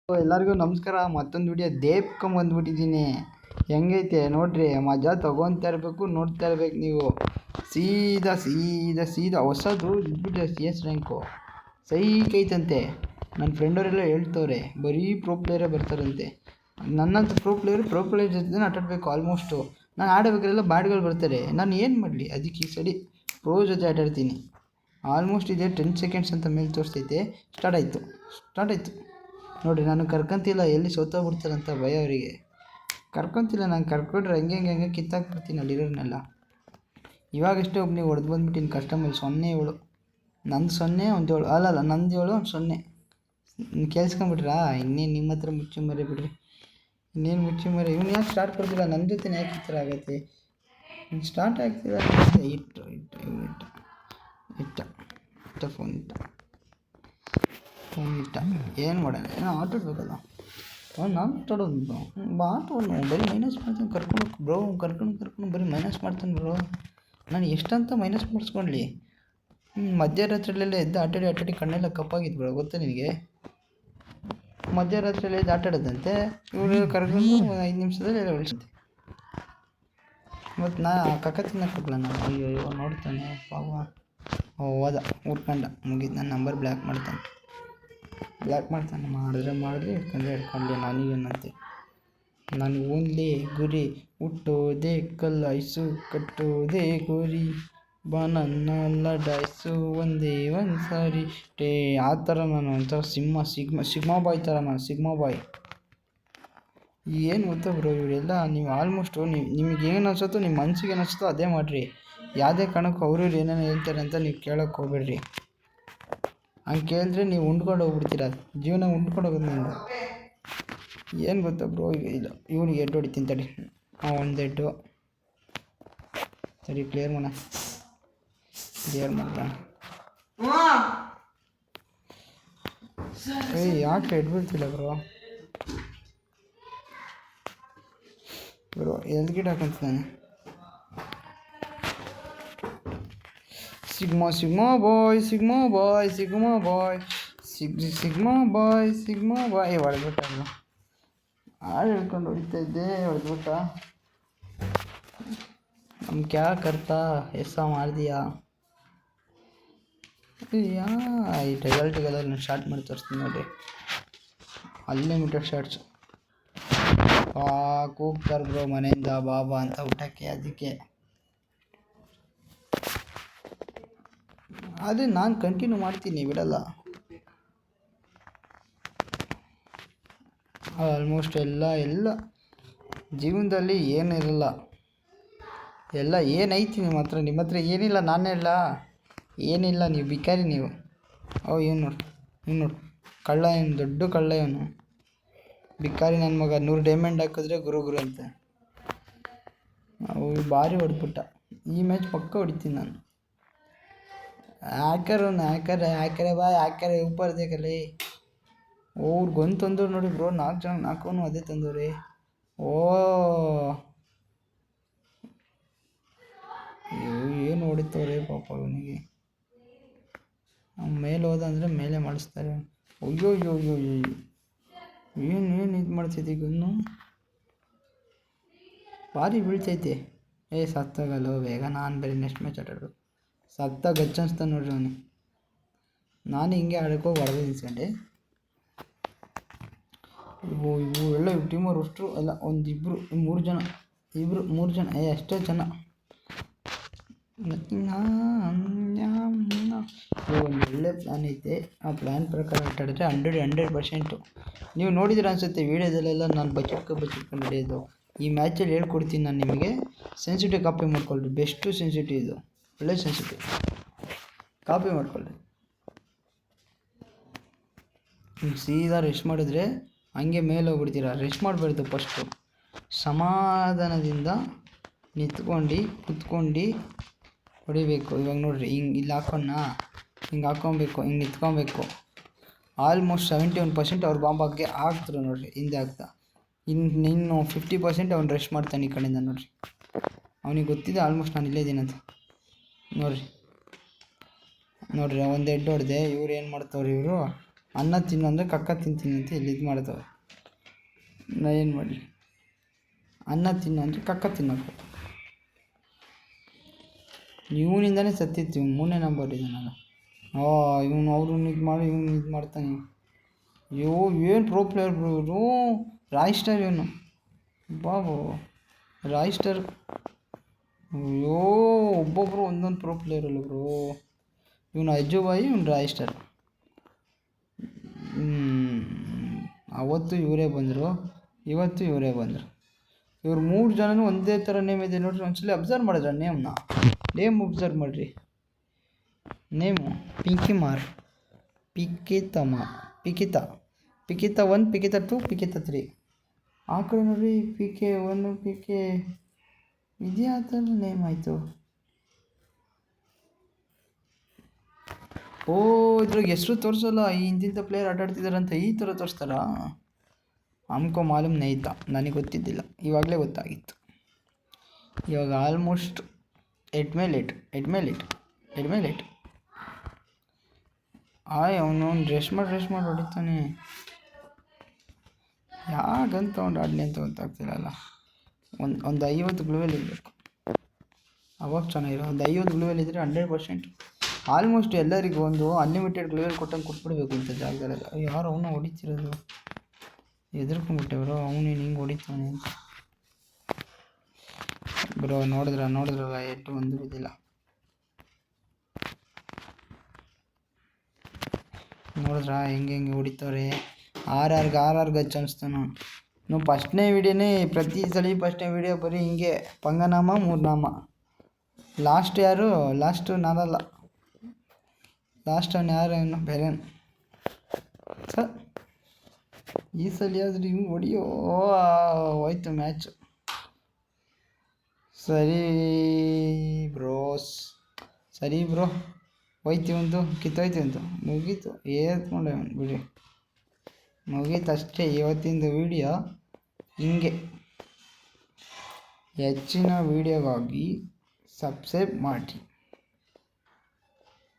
ಎಲ್ಲರಿಗೂ ನಮಸ್ಕಾರ. ಮತ್ತೊಂದು ವಿಡಿಯೋ ದೇಪ್ಕೊಂಬಂದ್ಬಿಟ್ಟಿದ್ದೀನಿ. ಹೆಂಗೈತೆ ನೋಡ್ರಿ, ಮಜಾ ತೊಗೊತಾ ಇರಬೇಕು, ನೋಡ್ತಾ ಇರ್ಬೇಕು ನೀವು. ಸೀದಾ ಸೀದಾ ಸೀದಾ ಹೊಸದು ಇದ್ಬಿಟ್ಟೆ CS ರ್ಯಾಂಕು ಸೈಕೈತಂತೆ. ನನ್ನ ಫ್ರೆಂಡವರೆಲ್ಲ ಹೇಳ್ತವ್ರೆ ಬರೀ ಪ್ರೋ ಪ್ಲೇಯರೇ ಬರ್ತಾರಂತೆ. ನನ್ನಂತ ಪ್ರೋ ಪ್ಲೇಯರ್ ಜೊತೆ ಆಟಾಡಬೇಕು. ಆಲ್ಮೋಸ್ಟು ನಾನು ಆಡಬೇಕಾದ್ರೆಲ್ಲ ಬ್ಯಾಟ್ಗಳು ಬರ್ತಾರೆ. ನಾನು ಏನು ಮಾಡಲಿ, ಅದಕ್ಕೆ ಈ ಸರಿ ಪ್ರೋ ಜೊತೆ ಆಟಾಡ್ತೀನಿ. ಆಲ್ಮೋಸ್ಟ್ ಇದೆ 10 ಸೆಕೆಂಡ್ಸ್ ಅಂತ ಮೇಲೆ ತೋರಿಸ್ತೈತೆ. ಸ್ಟಾರ್ಟ್ ಆಯಿತು ನೋಡಿರಿ. ನಾನು ಕರ್ಕೊಂತಿಲ್ಲ, ಎಲ್ಲಿ ಸೋತೋಗ್ಬಿಡ್ತಾರಂತ ಭಯ ಅವರಿಗೆ. ಕರ್ಕೊತಿಲ್ಲ, ನಾನು ಕರ್ಕೊಂಡ್ರೆ ಹಂಗೆ ಕಿತ್ತಾಕ್ಬಿಡ್ತೀನಿ ಅಲ್ಲಿರೋರ್ನೆಲ್ಲ. ಇವಾಗಷ್ಟೇ ಒಬ್ಬನಿಗೆ ಹೊಡೆದು ಬಂದ್ಬಿಟ್ಟಿನಿ ಕಸ್ಟಮರ್. 0-7 ನಂದು 0 ಒಂದು 7 ಅಲ್ಲ ನಂದು 7 ಒಂದು 0. ಕೇಳಿಸ್ಕೊಂಬಿಟ್ರಾ? ಇನ್ನೇನು ನಿಮ್ಮ ಹತ್ರ ಮುಚ್ಚಿ ಮರೆ ಬಿಡ್ರಿ, ಇನ್ನೇನು ಮುಚ್ಚಿ ಮರೆ. ಇವನು ಯಾಕೆ ಸ್ಟಾರ್ಟ್ ಕೊಡ್ತಿಲ್ಲ? ನನ್ನ ಜೊತೆ ಯಾಕೆ ಈ ಥರ ಆಗೈತೆ? ಸ್ಟಾರ್ಟ್ ಆಗ್ತಿಲ್ಲ. ಇಟ್ಟ ಫೋನ್ ಇಟ್ಟ ಏನು ಮಾಡೋಣ, ಏನೋ ಆಟಾಡ್ಬೇಕಲ್ಲ. ನಾನು ಆಟಾಡೋದು ಬರೀ ಮೈನಸ್ ಮಾಡ್ತಾನೆ. ಕರ್ಕೊಂಡು ಬರೀ ಮೈನಸ್ ಮಾಡ್ತಾನೆ ಬ್ರೋ. ನಾನು ಎಷ್ಟಂತ ಮೈನಸ್ ಮಾಡಿಸ್ಕೊಳ್ಳಿ. ಮಧ್ಯರಾತ್ರಿಯಲ್ಲೆಲ್ಲ ಎದ್ದು ಆಟಾಡಿ ಕಣ್ಣೆಲ್ಲ ಕಪ್ಪಾಗಿತ್ತು ಬ್ರೋ, ಗೊತ್ತಾ ನಿನಗೆ? ಮಧ್ಯರಾತ್ರಿಯಲ್ಲಿ ಎದ್ದು ಆಟಾಡೋದಂತೆ. ಇವರು ಕರ್ಕೊಂಡು 5 ನಿಮಿಷದಲ್ಲಿ ಎಲ್ಲ ಉಳಿಸುತ್ತೆ. ಮತ್ತು ಕಕ್ಕ ತಿನ್ನಕ್ಕೋಗ್ಲ ನಾನು. ಅಯ್ಯೋ ನೋಡ್ತಾನೆ ಪಾವ. ಹೋದ ಊರ್ಕಂಡ ಮುಗಿದು. ನನ್ನ ನಂಬರ್ ಬ್ಲ್ಯಾಕ್ ಮಾಡ್ತಾನೆ. ಮಾಡಿದ್ರೆ ಹಿಡ್ಕೊಂಡ್ಲಿ. ನನಗೇನಂತೆ, ನನಗೆ ಓನ್ಲಿ ಗುರಿ ಹುಟ್ಟೋದೇ ಕಲ್ಲಾಯಿಸು, ಕಟ್ಟೋದೇ ಗುರಿ, ನನ್ನ ಲಡಾಯಿಸು ಒಂದೇ ಒಂದು ಸಾರಿ. ಆ ಥರ ನಾನು ಒಂಥರ ಸಿಗ್ಮಾ ಬಾಯ್ ಥರ. ನಾನು ಸಿಗ್ಮಾ ಬಾಯ್. ಏನು ಗೊತ್ತಾ ಬ್ರೋ, ಇವರೆಲ್ಲ ನೀವು ಆಲ್ಮೋಸ್ಟು ನಿಮಗೆ ಏನು ಅನ್ಸುತ್ತೋ, ನಿಮ್ಮ ಮನಸ್ಸಿಗೆ ಏನು ಅನಿಸುತ್ತೋ ಅದೇ ಮಾಡಿರಿ. ಯಾವುದೇ ಕಾರಣಕ್ಕೂ ಅವ್ರು ಏನೇನು ಹೇಳ್ತಾರೆ ಅಂತ ನೀವು ಕೇಳೋಕ್ಕೆ ಹೋಗ್ಬೇಡ್ರಿ. ಹಂಗೆ ಕೇಳಿದ್ರೆ ನೀವು ಉಂಡ್ಕೊಂಡು ಹೋಗ್ಬಿಡ್ತೀರ. ಜೀವನ ಉಂಡ್ಕೊಂಡು ಹೋಗೋದು ನಿಂದು. ಏನು ಗೊತ್ತಾ ಬ್ರೋ, ಈಗ ಇಲ್ಲ ಇವನಿಗೆ ಎಡ್ ಹೊಡಿತೀನಿ ತಡಿ. ಒಂದು ಎಡ್ಡು ತಡಿ, ಕ್ಲಿಯರ್ ಮಾಡೋಣ. ಯಾಕೆ ಎಡ್ ಬೀಳ್ತಿಲ್ಲ ಬ್ರೋ ಎಲ್ಲಿ ಗಿಡ ಹಾಕಂತ ನಾನು. ಸಿಗ್ಮಾ ಬಾಯ್ ಹೊಡೆದ್ಬಿಟ್ಟ. ಹಾಡು ಹೇಳ್ಕೊಂಡು ಹೊಡಿತಾ ಇದ್ದೆ, ಹೊಡೆದ್ಬಿಟ್ಟ. ನಮ್ಮ ಕ್ಯಾ ಕರ್ತಾ ಎಸ್ಸಾ ಮಾಡಿದೀಯಾ? ಈ ರಿಸಲ್ಟಿಗೆಲ್ಲ ನಾನು ಸ್ಟಾರ್ಟ್ ಮಾಡಿ ತೋರಿಸ್ತೀನಿ ನೋಡಿರಿ. ಅನ್ಲಿಮಿಟೆಡ್ ಶಾರ್ಟ್ಸ್ ಕೂಗ್ತಾರೆ ಬ್ರೋ ಮನೆಯಿಂದ ಬಾಬಾ ಅಂತ ಊಟಕ್ಕೆ. ಅದಕ್ಕೆ ಆದರೆ ನಾನು ಕಂಟಿನ್ಯೂ ಮಾಡ್ತೀನಿ, ಬಿಡಲ್ಲ. ಆಲ್ಮೋಸ್ಟ್ ಎಲ್ಲ ಜೀವನದಲ್ಲಿ ಏನಿರಲ್ಲ, ಎಲ್ಲ ಏನೈತಿ ನಿಮ್ಮ ಹತ್ರ ಏನಿಲ್ಲ. ನಾನೇ ಇಲ್ಲ, ಏನಿಲ್ಲ. ನೀವು ಬಿಕಾರಿ ನೀವು. ಇವನು ನೋಡು ಕಳ್ಳ, ಏನು ದೊಡ್ಡ ಕಳ್ಳ ಇವನು. ಬಿಕಾರಿ ನನ್ನ ಮಗ. 100 ಡೈಮಂಡ್ ಹಾಕಿದ್ರೆ ಗುರು ಅಂತ. ಭಾರಿ ಹೊಡೆದ್ಬಿಟ್ಟ. ಈ ಮ್ಯಾಚ್ ಪಕ್ಕ ಹೊಡಿತೀನಿ ನಾನು. ಹ್ಯಾಕರ್ ಬಾಯ್ ಉಪ್ಪರ್ ದೇಕಲ್ಲಿ. ಅವ್ರಿಗೊಂದು ತಂದವ್ರು ನೋಡಿ ಬ್ರೋ, 4 ಜನ, 4 ಅದೇ ತಂದವ್ರಿ. ಏನು ಹೊಡಿತವ್ರೆ ಪಾಪ ಇವನಿಗೆ. ಮೇಲೆ ಹೋದ ಅಂದರೆ ಮೇಲೆ ಮಾಡಿಸ್ತಾರೆ. ಅಯ್ಯೋ ಏನು ಇದು ಮಾಡ್ತೈತಿ ಈಗ ಇನ್ನು. ಭಾರಿ ಬೀಳ್ತೈತೆ. ಸತ್ತಾಗಲ್ಲ ಬೇಗ. ನಾನು ಬೇರೆ ನೆಕ್ಸ್ಟ್ ಮ್ಯಾಚ್ ಆಟಾಡಬೇಕು. ಸತ್ತಾಗ ಗಚ್ಚ ಅನ್ಸ್ತಾನೆ ನೋಡ್ರಿ ಅವನಿಗೆ. ನಾನು ಹಿಂಗೆ ಆಡೋಕ್ಕೋಗಿ ಹೊಡೆದು ನಿಲ್ಸ್ಕೊಂಡೆ. ಎಲ್ಲ ಟೀಮವ್ರು ಅಷ್ಟರು ಅಲ್ಲ, ಒಂದು 3 ಜನ ಅಷ್ಟೇ ಜನ. ಒಂದು ಒಳ್ಳೆ ಪ್ಲ್ಯಾನ್ ಐತೆ. ಆ ಪ್ಲ್ಯಾನ್ ಪ್ರಕಾರ ಆಟಾಡಿದ್ರೆ 100% ನೀವು ನೋಡಿದ್ರೆ ಅನಿಸುತ್ತೆ ವೀಡಿಯೋದಲ್ಲೆಲ್ಲ ನಾನು ಬಚ್ಚಿಟ್ಕೊಂಡು ಹಿಡಿಯೋದು. ಈ ಮ್ಯಾಚಲ್ಲಿ ಹೇಳ್ಕೊಡ್ತೀನಿ ನಾನು ನಿಮಗೆ. ಸೆನ್ಸಿಟಿವ್ ಕಾಪಿ ಮಾಡ್ಕೊಳ್ರಿ. ಬೆಸ್ಟು ಸೆನ್ಸಿಟಿವ್ ಇದು, ಒಳ್ಳೆ ಸೆನ್ಸಿಟಿವ್. ಕಾಪಿ ಮಾಡ್ಕೊಳ್ಳಿ. ಸೀದಾ ರೆಸ್ಟ್ ಮಾಡಿದ್ರೆ ಹಂಗೆ ಮೇಲೆ ಹೋಗ್ಬಿಡ್ತೀರ. ರೆಸ್ಟ್ ಮಾಡಬಾರ್ದು. ಫಸ್ಟು ಸಮಾಧಾನದಿಂದ ಕುತ್ಕೊಂಡು ಹೊಡಿಬೇಕು. ಇವಾಗ ನೋಡಿರಿ, ಇಲ್ಲಿ ಹಿಂಗೆ ಹಾಕ್ಕೊಬೇಕು, ಹಿಂಗೆ ನಿಂತ್ಕೊಬೇಕು. ಆಲ್ಮೋಸ್ಟ್ 71% ಅವ್ರು ಬಾಂಬಾಗೆ ಆಗ್ತರು ನೋಡಿರಿ. ಹಿಂದೆ ಆಗ್ತಾ ಇನ್ನು 50% ಅವ್ನು ರೆಸ್ಟ್ ಮಾಡ್ತಾನೆ ಈ ಕಡೆಯಿಂದ. ನೋಡಿರಿ, ಅವನಿಗೆ ಗೊತ್ತಿದೆ ಆಲ್ಮೋಸ್ಟ್ ನಾನು ಇಲ್ಲೇ ಇದ್ದೀನಂತ. ನೋಡಿರಿ ಒಂದು ಹೆಡ್ ಹೊಡೆದೆ. ಇವ್ರು ಏನು ಮಾಡ್ತವ್ರು, ಇವರು ಅನ್ನ ತಿನ್ನು ಅಂದರೆ ಕಕ್ಕ ತಿಂತೀನಿ ಅಂತ ಇಲ್ಲಿ ಇದು ಮಾಡ್ತವೆ. ನಾ ಏನು ಮಾಡಲಿ? ಅನ್ನ ತಿನ್ನು ಅಂದರೆ ಕಕ್ಕ ತಿನ್ನೋದು. ಇವನಿಂದನೇ ಸತ್ತಿತ್ತು. ಇವನು 3ನೇ ನಂಬರ್ ಇದ್ದಾನಲ್ಲ. ಇವನು ಅವ್ರನ್ನ ಇದು ಮಾಡಿ ಇವನು ಇದು ಮಾಡ್ತಾನೆ. ಅಯ್ಯೋ ಏನು ಪ್ರೋ ಪ್ಲೇಯರ್ ಬ್ರೋ ಇವರು. ರಾಯ್ಸ್ಟರ್ ಇವನು. ಬಾಬು ರಾಯ್ಸ್ಟರ್. ಅಯ್ಯೋ ಒಬ್ಬೊಬ್ಬರು ಒಂದೊಂದು ಪ್ರೋ ಪ್ಲೇಯರ್ ಅಲ್ಲ ಬ್ರೋ. ಇವನು ಅಜ್ಜುಬಾಯಿ, ಇವನು ರಾಯ್ಸ್ಟರ್. ಅವತ್ತು ಇವರೇ ಬಂದರು, ಇವತ್ತು ಇವರೇ ಬಂದರು. ಇವ್ರು 3 ಜನನೂ ಒಂದೇ ಥರ ನೇಮ್ ಇದೆ ನೋಡ್ರಿ. ಒಂದ್ಸಲ ಅಬ್ಸರ್ವ್ ಮಾಡಿದ್ರೆ ನೇಮ್ ಅಬ್ಸರ್ವ್ ಮಾಡಿರಿ. ನೇಮು ಪಿಂಕಿಮಾರ್, ಪಿಕಿತಾ, ಪಿಕಿತಾ 1, ಪಿಕಿತಾ 2, ಪಿಕಿತಾ 3. ಆ ಕಡೆ ನೋಡ್ರಿ PK 1, PK ಇದ್ಯಾ ಥರ ನೇಮ್ ಆಯಿತು. ಇದ್ರಾಗ ಹೆಸರು ತೋರಿಸಲ್ಲ. ಈ ಇಂತಿಂಥ ಪ್ಲೇಯರ್ ಆಟಾಡ್ತಿದ್ದಾರಂತ ಈ ಥರ ತೋರಿಸ್ತಾರಾ? ಹಮ್ಕೋ ಮಾಲೂಮ್ ನೈತಾ, ನನಗೆ ಗೊತ್ತಿದ್ದಿಲ್ಲ, ಇವಾಗಲೇ ಗೊತ್ತಾಗಿತ್ತು. ಇವಾಗ ಆಲ್ಮೋಸ್ಟ್ 8 ಮೇಲೆ 8 ಅವನು ಡ್ರೆಸ್ ಮಾಡಿ ಹೊಡಿತಾನೆ. ಯಾಕಂತ ಅವ್ನು ಆಡಲಿ ಅಂತ ಗೊತ್ತಾಗ್ತಿರಲ್ಲ. ಒಂದು 50 ಗ್ಲೂವೆಲ್ ಇರಬೇಕು, ಅವಾಗ ಚೆನ್ನಾಗಿರೋ. ಒಂದು 50 ಗ್ಲೂವೆಲ್ ಇದ್ದರೆ 100% ಆಲ್ಮೋಸ್ಟ್ ಎಲ್ಲರಿಗೂ ಒಂದು ಅನ್ಲಿಮಿಟೆಡ್ ಗ್ಲೂವೆಲ್ ಕೊಟ್ಟಂಗೆ ಕೊಟ್ಬಿಡ್ಬೇಕು ಇಂಥ ಜಾಗದಲ್ಲೆಲ್ಲ. ಯಾರು ಅವನ್ನ ಹೊಡಿತಿರೋದು? ಎದುರ್ಕೊಂಡ್ಬಿಟ್ಟೆವರು. ಅವನೇನು ಹಿಂಗೆ ಹೊಡಿತಾನೆ ಅಂತ ಬ್ರೋ. ನೋಡಿದ್ರಲ್ಲ ಎಷ್ಟು ಒಂದು ಬಿದ್ದಿಲ್ಲ. ನೋಡಿದ್ರ ಹೆಂಗೆ ಹೊಡಿತವ್ರೆ. ಆರ್ ಗಚ್ಚ ಅನಿಸ್ತಾನು. ನಾವು ಫಸ್ಟ್ನೇ ವೀಡಿಯೋನೇ ಪ್ರತಿ ಸಲ ಫಸ್ಟ್ನೇ ವೀಡಿಯೋ ಬರೀ ಹಿಂಗೆ ಪಂಗನಾಮ 3 ನಾಮ. ಲಾಸ್ಟ್ ಯಾರು? ಲಾಸ್ಟು ನಾನಲ್ಲ, ಲಾಸ್ಟ್ ಅವನು ಯಾರು? ಏನು ಬೇರೆ ಸರ್. ಈ ಸಲ ಆದರೂ ಹಿಂಗೆ ಹೊಡಿಯೋ. ಹೋಯ್ತು ಮ್ಯಾಚು. ಸರಿ ಬ್ರೋ ಹೋಯ್ತು ಒಂದು ಕಿತ್ತೋಯ್ತು ಅಂತ ಮುಗೀತು. ಏತ್ಕೊಂಡೆ ಬಿಡಿ, ಮುಗೀತು ಅಷ್ಟೇ ಇವತ್ತಿಂದು ವೀಡಿಯೋ. ಹಿಂಗೆ ಹೆಚ್ಚಿನ ವೀಡಿಯೋಗಾಗಿ ಸಬ್ಸ್ಕ್ರೈಬ್ ಮಾಡಿ.